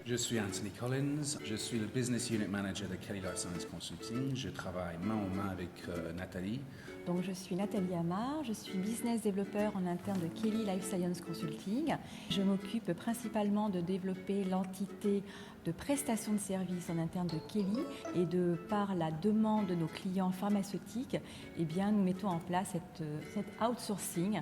Je suis Anthony Collins, je suis le Business Unit Manager de Kelly Life Science Consulting. Je travaille main en main avec Nathalie. Donc, je suis Nathalie Amar, je suis business développeur en interne de Kelly Life Science Consulting. Je m'occupe principalement de développer l'entité de prestation de services en interne de Kelly et de par la demande de nos clients pharmaceutiques, eh bien, nous mettons en place cet outsourcing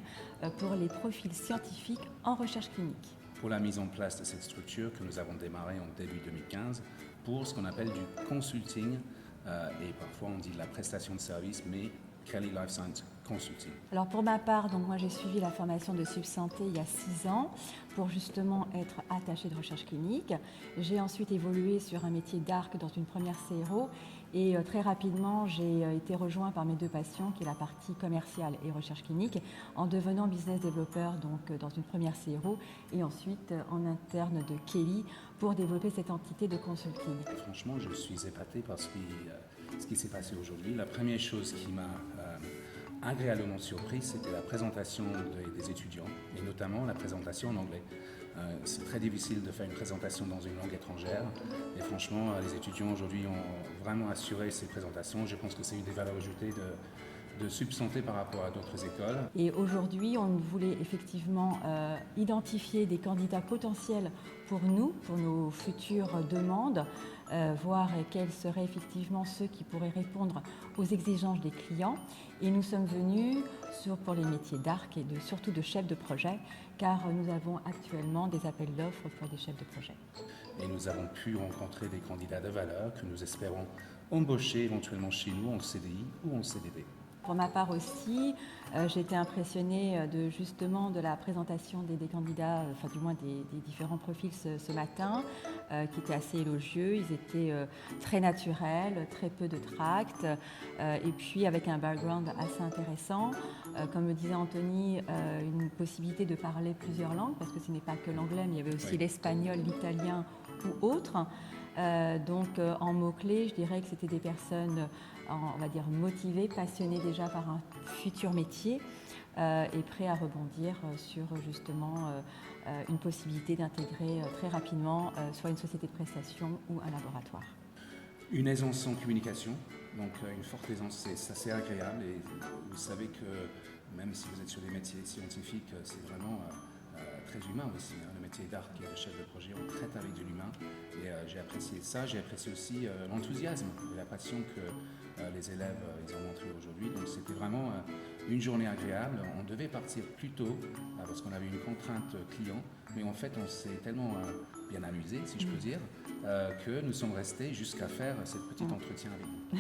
pour les profils scientifiques en recherche clinique. Pour la mise en place de cette structure que nous avons démarrée en début 2015 pour ce qu'on appelle du consulting et parfois on dit de la prestation de services, mais Kelly Life Science Consulting. Alors pour ma part, donc moi j'ai suivi la formation de Subsanté il y a 6 ans pour justement être attachée de recherche clinique. J'ai ensuite évolué sur un métier d'ARC dans une première CRO et très rapidement j'ai été rejoint par mes deux passions qui est la partie commerciale et recherche clinique en devenant business développeur donc dans une première CRO et ensuite en interne de Kelly pour développer cette entité de consulting. Franchement, je suis épaté par ce qui s'est passé aujourd'hui. La première chose qui m'a agréablement surpris, c'était la présentation des étudiants, et notamment la présentation en anglais. C'est très difficile de faire une présentation dans une langue étrangère, et franchement, les étudiants aujourd'hui ont vraiment assuré ces présentations. Je pense que c'est une des valeurs ajoutées de Subsanté par rapport à d'autres écoles. Et aujourd'hui, on voulait effectivement identifier des candidats potentiels pour nous, pour nos futures demandes, voir quels seraient effectivement ceux qui pourraient répondre aux exigences des clients. Et nous sommes venus pour les métiers d'ARC et surtout de chefs de projet, car nous avons actuellement des appels d'offres pour des chefs de projet. Et nous avons pu rencontrer des candidats de valeur que nous espérons embaucher éventuellement chez nous en CDI ou en CDD. Pour ma part aussi, j'ai été impressionnée de la présentation des candidats, enfin du moins des différents profils ce matin, qui étaient assez élogieux. Ils étaient très naturels, très peu de tract, et puis avec un background assez intéressant. Comme le disait Anthony, une possibilité de parler plusieurs langues, parce que ce n'est pas que l'anglais, mais il y avait aussi l'espagnol, l'italien ou autre. Donc en mots-clés, je dirais que c'était des personnes, on va dire, motivées, passionnées déjà par un futur métier et prêts à rebondir sur justement une possibilité d'intégrer très rapidement soit une société de prestation ou un laboratoire. Une aisance sans communication, donc une forte aisance, c'est assez agréable et vous savez que même si vous êtes sur des métiers scientifiques, c'est vraiment très humain aussi. Le métier d'ARC et de chef de projet, on traite avec de l'humain et j'ai apprécié ça. J'ai apprécié aussi l'enthousiasme et la passion que les élèves ils ont montré aujourd'hui. Donc c'était vraiment une journée agréable. On devait partir plus tôt parce qu'on avait une contrainte client, mais en fait on s'est tellement bien amusé, si je peux dire, que nous sommes restés jusqu'à faire ce petit entretien avec vous.